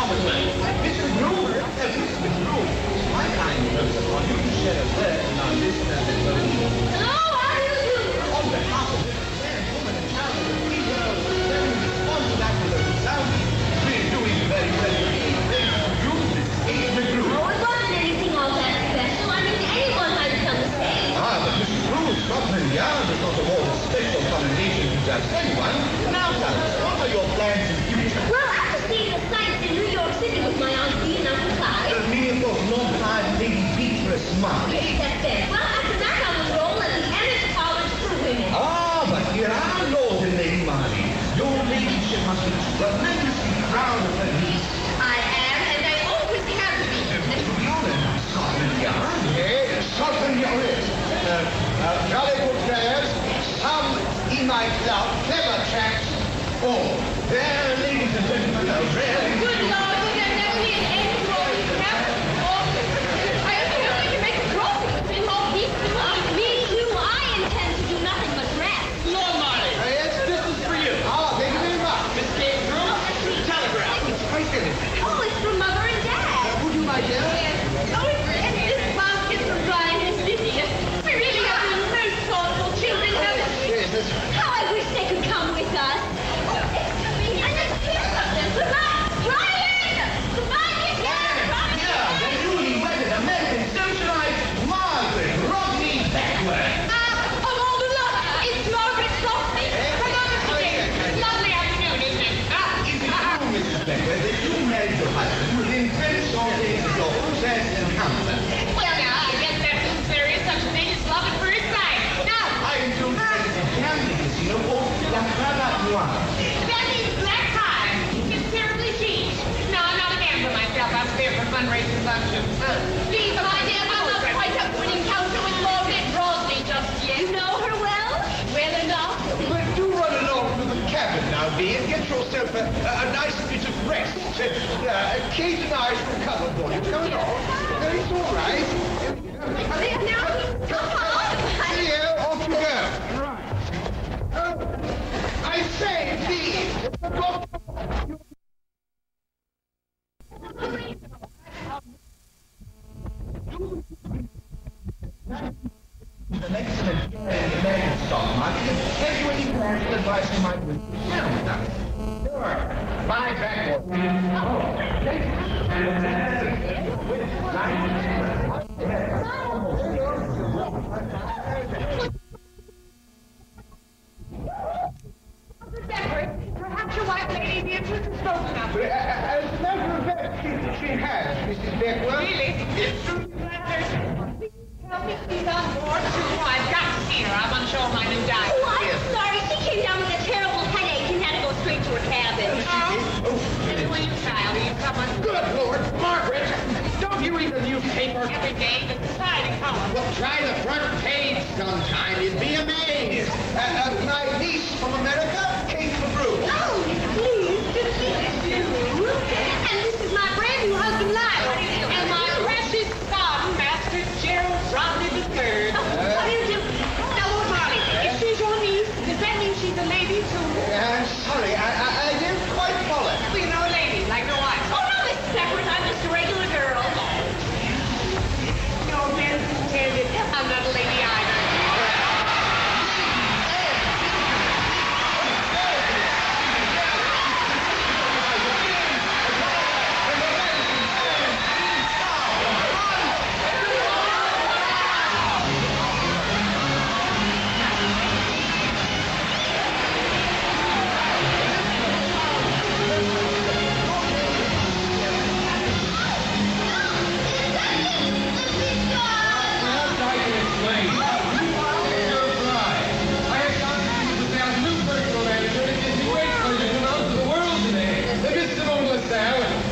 Commonwealth. Mr. McGrew, Mr. McGrew, it's my kind person on you to shed a word in our listeners and believe. Hello, how do you do? On behalf of this man, woman, and child, and the three girls, let me respond to that with a resounding, we're doing very, very good. Thank you, Mrs. McGrew. Oh, it wasn't anything all that special. I mean, anyone might have done the same. Ah, but Mrs. McGrew, Scotland Yard is not award a special commendation to just anyone. Now, Titus, what are your plans in future? Well, after seeing the sights in New York City with my Aunt Bee and Uncle Clyde. Minneapolis, non-hard lady beat for a smile. Yes, that's it. Well, after that, I will enroll at the Enneking College for women. Ah, but here are Lord and Lady Marley. Your ladyship must be tremendously proud of her niece. I am, and I always have been. You're in Scotland Yard. Yes, Scotland Yard. Jolly good players. Some in my club, clever chaps. Oh, there, ladies and gentlemen, a very Good Lord, would there never be an end to all these crap? I only can make a crossing between all these people. Me too. I intend to do nothing but rest. Lord Marley. Yes, this is for you. Ah, thank you very much. Miss Gabriel, telegram. It's quite innocent. Oh, it's from Mother and Dad. Would you, my dear? Yes. Oh, and this basket from Brian and Lydia. We really have been most thoughtful children, haven't we? Yes, that's right. How I wish they could come with us. Oh, excuse me, and let's hear from them. Goodbye, Brian! Goodbye, Miss Brian! Yeah, the newly wedded American socialite Margaret Rodney Backward. Of all the luck, it's Margaret Softly. Come on, Mr. Davis. Lovely afternoon, isn't it? Is it true, Mrs. Backward, that you married your husband within 10 short days of your process in Hampton? Well, now, I guess that means there is such a thing as love at first sight. Now, I am told that it's a gambling casino called La Prada Noire. that means black tie. It's terribly cheap. No, I'm not a gambler myself. I'm there for fundraising functions. Steve, my dear, I'm not quite up to an encounter with Margaret Broadley just yet. You know her well? Well enough. But do run along to the cabin now, Bee, and get yourself a nice bit of rest. Kate and I shall cover for you. Come along. It's all right. Now, come on. See you. Off you go. Right. I say, Bee. An excellent American stock market. Have you any financial advice you might wish to share with us? Sure. Buy back. Perhaps your white lady be interested in spoken of. As a matter of fact, she has, Mrs. Beckwell. Really? Yes. Tell me she's on board too. I've got to see her. I want to show her my new diary. Oh, I'm sorry. She came down with a terrible headache and had to go straight to her cabin. Anyway, you child, are you coming? Good Lord, Margaret! Don't you read the newspaper? Every day, the society column. Well, try the front page sometime. You'd be amazed. My niece from America, Kate McGrew. Oh, please, to see you. And this is my brand new husband, Lyra. And my precious son, Master Gerald Rodney III. How do you do? Now, Lord Marley, if she's your niece, does that mean she's a lady, too? Sorry, I didn't quite follow. Well, you know, a lady, like no wife. Oh, no, Miss Separate. I'm just a regular girl. No, man, I'm not a lady either.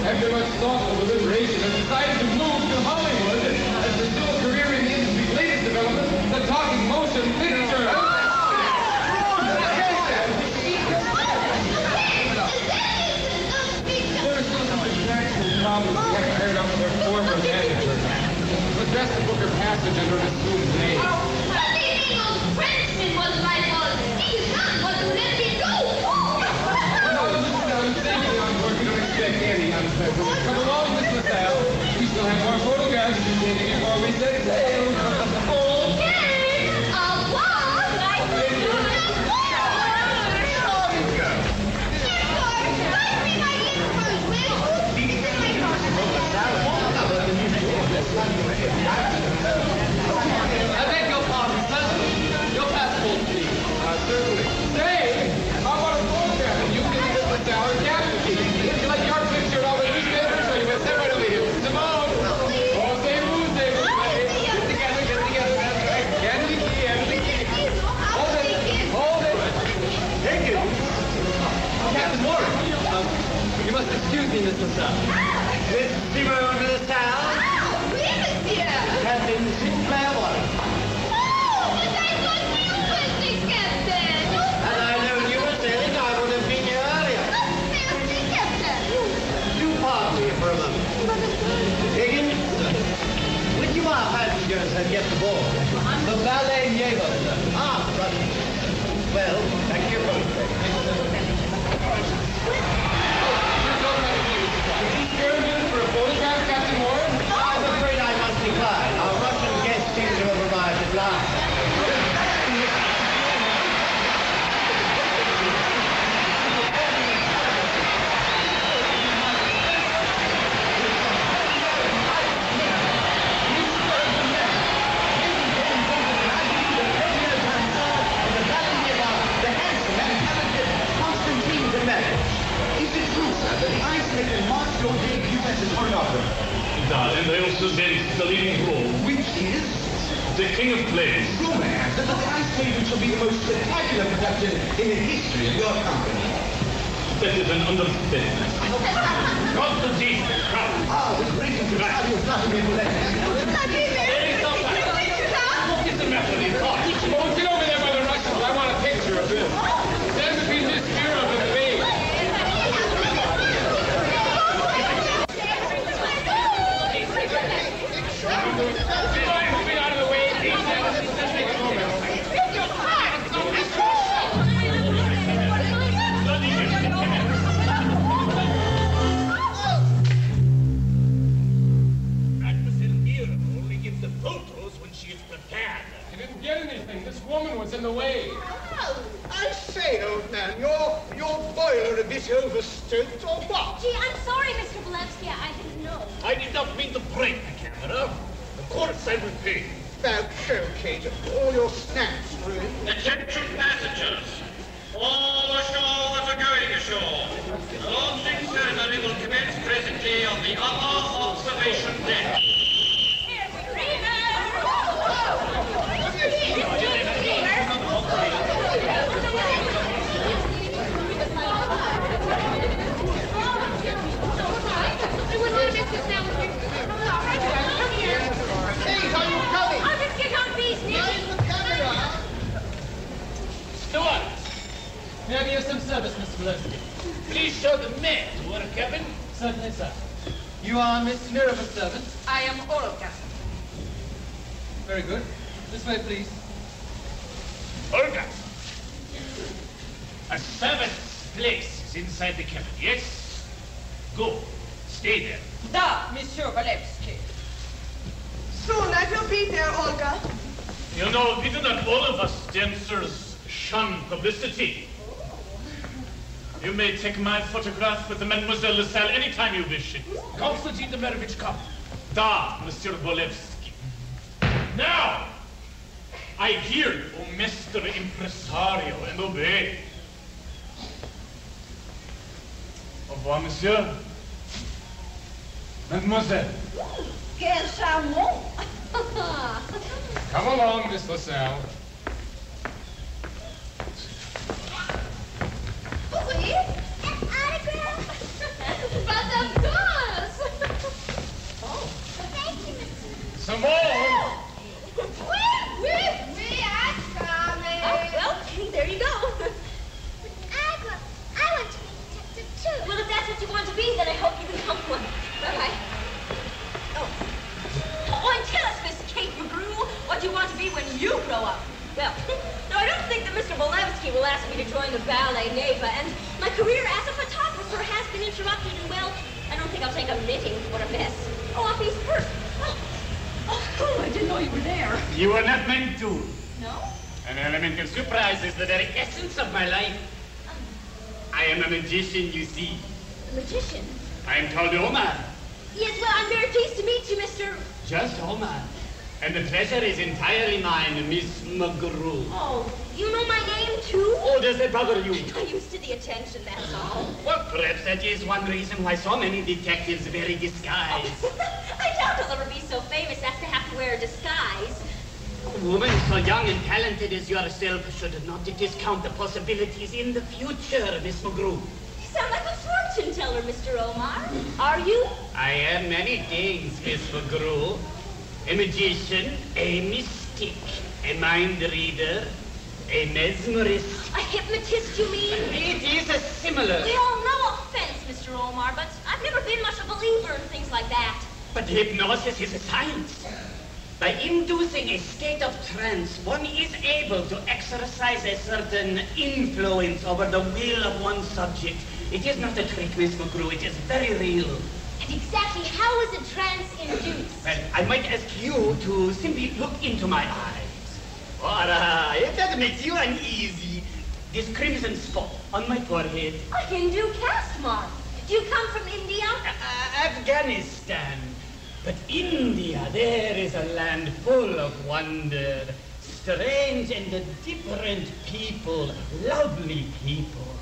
After much thoughtful deliberation, has decided to move to Hollywood and pursue a career in the industry's latest development, the talking motion picture. There are still some contractual problems that carried out with her former manager. But best to book her passage under an assumed name. Oh, but the Eagles Frenchman was like a Steve Hunt was let me go. No, listen, I'm thinking on board. We don't expect any unfair Come along, Miss LaSalle. We still have more photographs to be taken before we set sail. Okay. I beg your pardon, sir. Your passport, please. Certainly. Say, how about a photograph of you getting Miss LaSalle and Captain? Like your picture of all the newspapers, so you must have right over here. Simone! Oh, say who's there? Get together, that's right. Hand the key. Hold it. Thank you. Captain Warren. You must excuse me, Miss LaSalle. Miss Simone LaSalle. Captain Sinclair Warren. Had I known you were sailing, I would have been here earlier. Do pardon me for a moment. Higgins, which of our passengers have get aboard? The valet Neva, sir. Ah, right. Well, thank you. For a photograph, Captain Warren? I'm afraid I must decline. Our Russian guest seems to have arrived at last. And they also did the leading role. Which is? The King of Plays. Romance. The ice maiden shall be the most spectacular production in the history of your company. That is an understatement. Not the deep crowd. Ah, with reason to value of nothing in the What is the matter with you? Oh, get over there by the Russians. I want a picture of this. Stand between this Hiram and the babe. Moving out of the way. Only gives the photos when she is prepared. You didn't get anything. This woman was in the way. Oh, I say, old man, your boiler a bit overstoked or what? Gee, I'm sorry, Mr. Bolevsky. I didn't know. I did not mean to break the camera. Of course I will pay. That's okay, all your snacks ruined. Attention passengers! All ashore that are going ashore. The launching ceremony will commence presently on the upper observation deck. May I be of some service, Mr. Bolevsky? Please show the men to our cabin. Certainly, sir. You are Miss Mirova's servant? I am Olga. Very good. This way, please. Olga. A servant's place is inside the cabin, yes? Go. Stay there. Da, Monsieur Bolevsky. Soon I will be there, Olga. You know, we do not all of us dancers shun publicity. You may take my photograph with Mademoiselle LaSalle anytime you wish it. Konstantin Demirovich, come. Da, Monsieur Bolevsky. Now, I hear you, O Mr. Impresario, and obey. Au revoir, monsieur. Mademoiselle. Quel charmant! Come along, Miss LaSalle. Oui, an autograph? But of course! Oh, thank you, Mr. Some more. Oui, I'm coming. Oh, well, there you go. I want to be detective too. Well, if that's what you want to be, then I hope you become one. Bye-bye. Oh, and tell us, Miss Kate McGrew, what you want to be when you grow up. Well, no, I don't think that Mr. Bolevsky will ask me to join the ballet Neva, and my career as a photographer has been interrupted, and well, I don't think I'll take take a knitting for a mess. Oh, off his purse. Oh, I didn't know you were there. You were not meant to. No? An element of surprise is the very essence of my life. I am a magician, you see. A magician? I am called Omar. Yes, well, I'm very pleased to meet you, Mr. Just Omar. And the pleasure is entirely mine, Miss McGrew. Oh, you know my name, too? Oh, does that bother you? I'm used to the attention, that's all. Well, perhaps that is one reason why so many detectives wear a disguise. I doubt I'll ever be so famous as to have to wear a disguise. A woman so young and talented as yourself should not discount the possibilities in the future, Miss McGrew. You sound like a fortune teller, Mr. Omar. Are you? I am many things, Miss McGrew. A magician, a mystic, a mind reader, a mesmerist. A hypnotist, you mean? It is a similar. Well, no offense, Mr. Omar, but I've never been much a believer in things like that. But hypnosis is a science. By inducing a state of trance, one is able to exercise a certain influence over the will of one subject. It is not a trick, Miss McGrew. It is very real. And exactly how is a trance induced? Well, I might ask you to simply look into my eyes. Or, if that makes you uneasy, this crimson spot on my forehead. A Hindu caste mark. Do you come from India? Afghanistan. But India, there is a land full of wonder. Strange and different people, lovely people.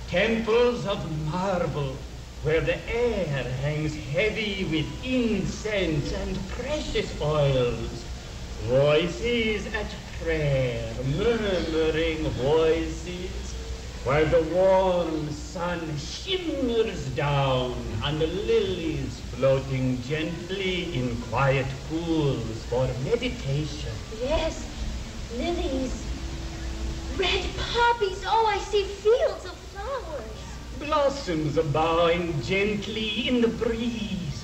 Temples of marble, where the air hangs heavy with incense and precious oils. Voices at prayer, murmuring voices, while the warm sun shimmers down on the lilies floating gently in quiet pools for meditation. Yes, lilies. Red poppies. Oh, I see fields of flowers. Blossoms are bowing gently in the breeze.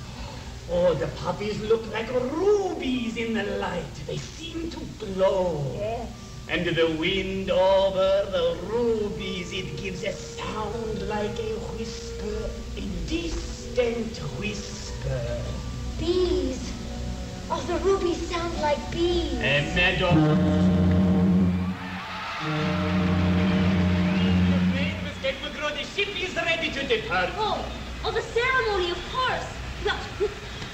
Oh, the poppies look like rubies in the light. They seem to glow. Yes. And the wind over the rubies, it gives a sound like a whisper, a distant whisper. Bees. Oh, the rubies sound like bees. A meadow. Mr. McGrew, the ship is ready to depart. Oh, the ceremony, of course. Well,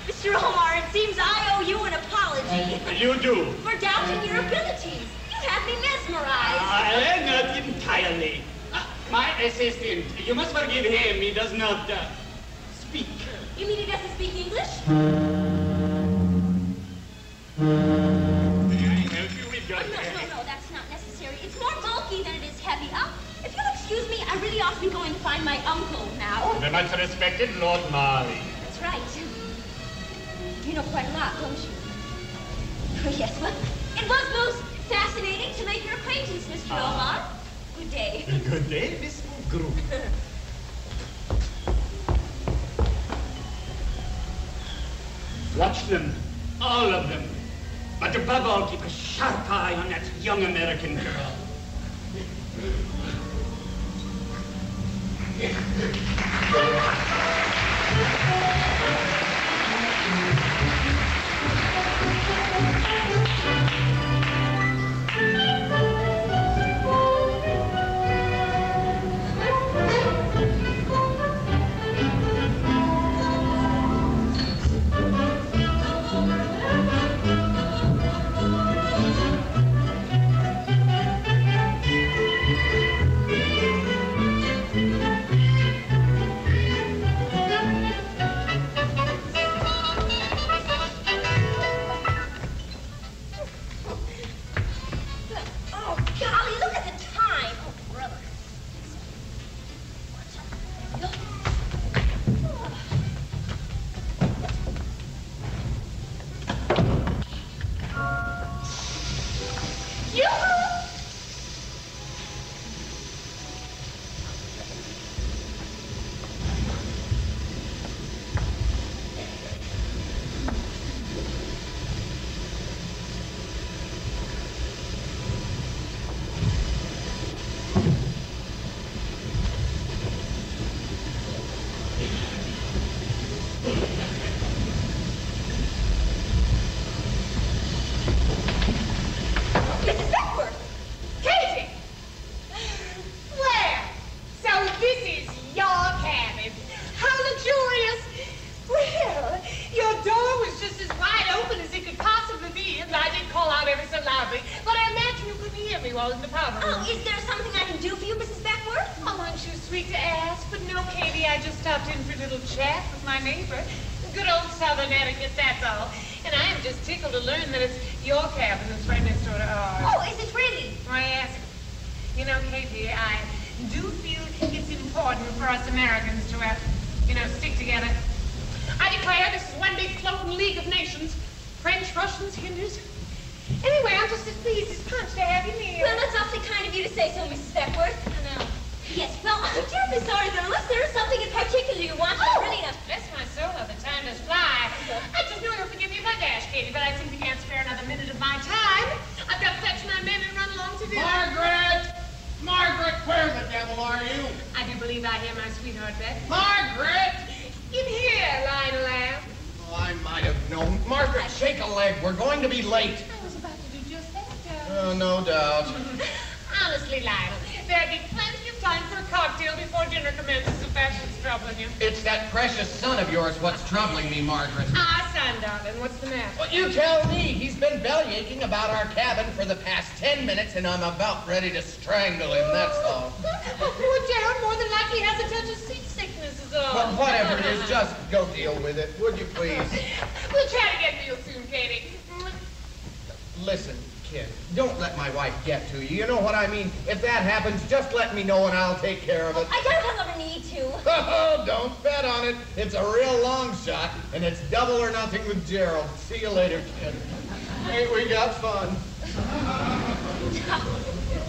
Mr. Omar, it seems I owe you an apology. You do. For doubting your abilities. You have me mesmerized. Not entirely. My assistant, you must forgive him. He does not speak. You mean he doesn't speak English? May I help you with your... No, that's not necessary. It's more bulky than it is heavy. If you'll excuse me, I really ought to be going to find my uncle now. The much respected Lord Marley. That's right. You know quite a lot, don't you? Oh, yes, well, it was most fascinating to make your acquaintance, Mr. Omar. Good day. Good day, Miss McGrew. Watch them, all of them. But above all, keep a sharp eye on that young American girl. Mrs. Beckworth! Katie! Where? So this is your cabin. How luxurious! Well, your door was just as wide open as it could possibly be, and I did call out ever so loudly, but I imagine you couldn't hear me while in the powder room. Oh, is there something I can do for you, Mrs. Beckworth? Oh, aren't you sweet to ask? But no, Katie, I just stopped in for a little chat with my neighbor. Good old southern etiquette, that's all. And I am just tickled to learn that it's your cabin that's right next door to ours. Oh, is it really? Why, yes. You know, Katie, I do feel it's important for us Americans to, stick together. I declare this is one big floating league of nations. French, Russians, Hindus. Anyway, I'm just as pleased as punch to have you near. Well, that's awfully kind of you to say so, Mrs. Beckworth. I know. Yes, well, I'm terribly sorry, but unless there is something in particular you want, I really not... Bless my soul, how the time does fly. I just know you'll forgive me if I dash, Katie, but I simply can't spare another minute of my time. I've got to fetch my men and run along to dinner. Margaret! Margaret, where the devil are you? I do believe I hear my sweetheart back. Margaret! In here, Lionel Lamb. Oh, I might have known. Margaret, shake a leg. We're going to be late. I was about to do just that, Oh, no doubt. Honestly, Lionel, there'd be plenty of time for a cocktail before dinner commences if that's what's troubling you. It's that precious son of yours what's troubling me, Margaret. Ah, son, darling, what's the matter? Well, you tell me. He's been bellyaching about our cabin for the past 10 minutes, and I'm about ready to strangle him, that's all. Poor Gerald more than likely has a touch of seasickness is all. Well, whatever it is, just go deal with it, would you please? We'll chat again real soon, Katie. Listen, kid, don't let my wife get to you. You know what I mean? If that happens, just let me know and I'll take care of it. I don't ever need to. Oh, don't bet on it. It's a real long shot, and it's double or nothing with Gerald. See you later, kid. Hey, we got fun.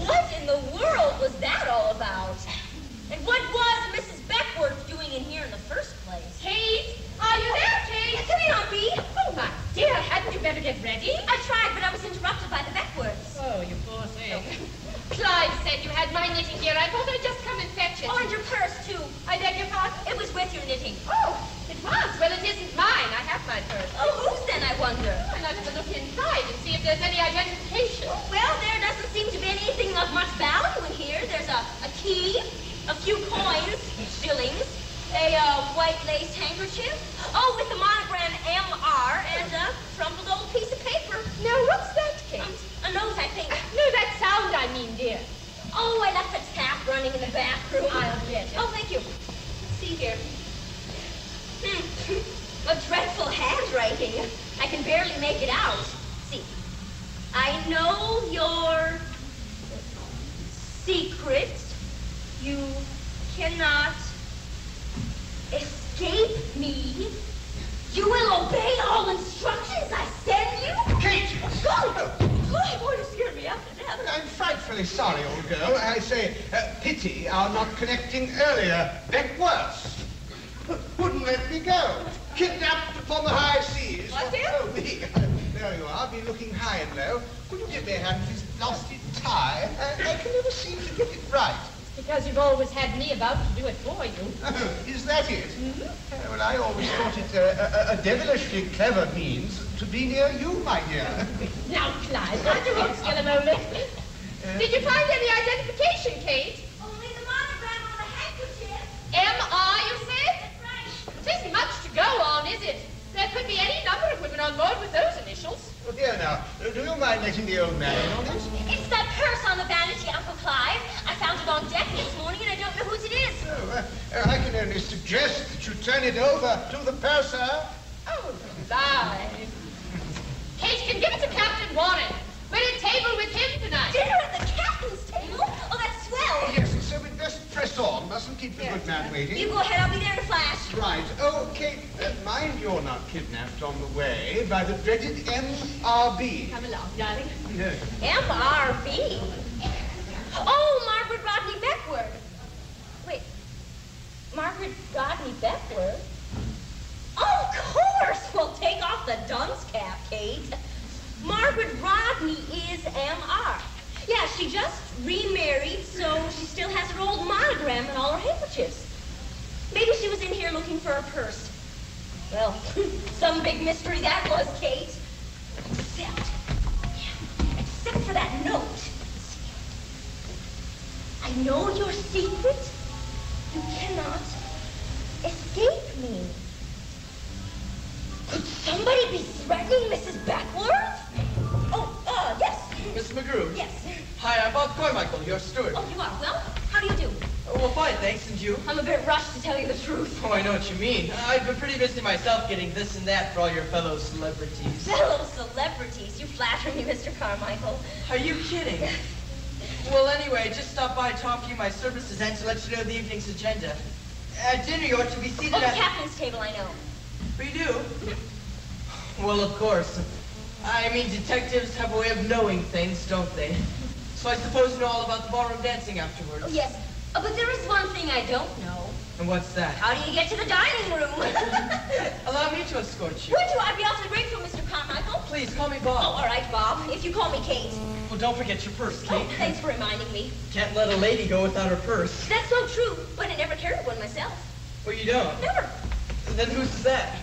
What in the world was that all about? And what was Mrs. Beckworth doing in here in the first place? Kate, are you there, Kate? Come here, Aunt Bee. Oh, my dear, hadn't you better get ready? I tried, but I was interrupted by the Beckworths. Oh, you poor thing. Clyde said you had my knitting gear. I thought I'd just come and fetch it. Oh, and your purse, too. I beg your pardon? It was with your knitting. Oh, it was. Well, it isn't mine. I have my purse. Oh, whose then, I wonder? I'll have to look inside and see if there's any identification. Well, there doesn't seem to be anything of much value in here. There's a key, a few coins, shillings, a white lace handkerchief, oh, with the monogram MR, and a crumpled old piece of paper. Now, what's that, Kate? A note, I think. No, that sound, I mean, dear. Oh, I left the tap running in the bathroom. I'll get it. Oh, thank you. Let's see here. A dreadful handwriting. I can barely make it out. See. I know your secret. You cannot escape me. You will obey all instructions I send you. Kate! Oh, boy, you scared me up to death. I'm frightfully sorry, old girl. I say, pity our not connecting earlier. Beckworth wouldn't let me go. Kidnapped upon the high seas. What, dear? So me. There you are, be looking high and low. Could you give me a hand with this nasty tie? I can never seem to get it right. Because you've always had me about to do it for you. Oh, is that it? Well, I always thought it a devilishly clever means to be near you, my dear. Now, Clyde, mind your own skill and only. Did you find any identification, Kate? Only the monogram on the handkerchief. M.R., you said? That's right. It isn't much to go on, is it? There could be any number of women on board with those initials. Oh, dear, now, do you mind letting the old man in on this? It's that purse on the vanity, Uncle Clive. I found it on deck this morning, and I don't know whose it is. Oh, I can only suggest that you turn it over to the purser. Oh, Clive. Kate can give it to Captain Warren. We're at table with him tonight. Dinner at the captain's table? Oh, that's swell. Yes, so we'd best press on. Mustn't keep the good man waiting. You go ahead, I'll be there in a flash. Right. Oh, Kate, mind you're not kidnapped on the way by the dreaded M.R.B. Come along, darling. No. M.R.B. Oh, Margaret Rodney Beckworth. Wait, Margaret Rodney Beckworth? Of course! Well, take off the dunce cap, Kate. Margaret Rodney is M.R. Yeah, she just remarried, so she still has her old monogram and all her handkerchiefs. Maybe she was in here looking for her purse. Well, some big mystery that was, Kate. Except for that note. I know your secret. You cannot escape me. Could somebody be threatening Mrs. Beckworth? Oh, yes. Miss McGrew? Yes. Hi, I'm Bob Carmichael, your steward. Oh, you are? Well, how do you do? Well, fine, thanks, and you? I'm a bit rushed, to tell you the truth. Oh, I know what you mean. I've been pretty busy myself getting this and that for all your fellow celebrities. Fellow celebrities? You flatter me, Mr. Carmichael. Are you kidding? Well, anyway, just stop by to offer you my services and to let you know the evening's agenda. At dinner, you're to be seated at... at... the captain's table, I know. We do? Well, of course. I mean, detectives have a way of knowing things, don't they? So I suppose you know all about the ballroom dancing afterwards. Oh, yes. But there is one thing I don't know. And what's that? How do you get to the dining room? Allow me to escort you. Would you? I'd be awfully grateful, Mr. Carmichael. Please, call me Bob. Oh, all right, Bob. If you call me Kate. Well, don't forget your purse, Kate. Oh, thanks for reminding me. Can't let a lady go without her purse. That's so true, but I never carried one myself. Well, you don't? Never. Then whose is that?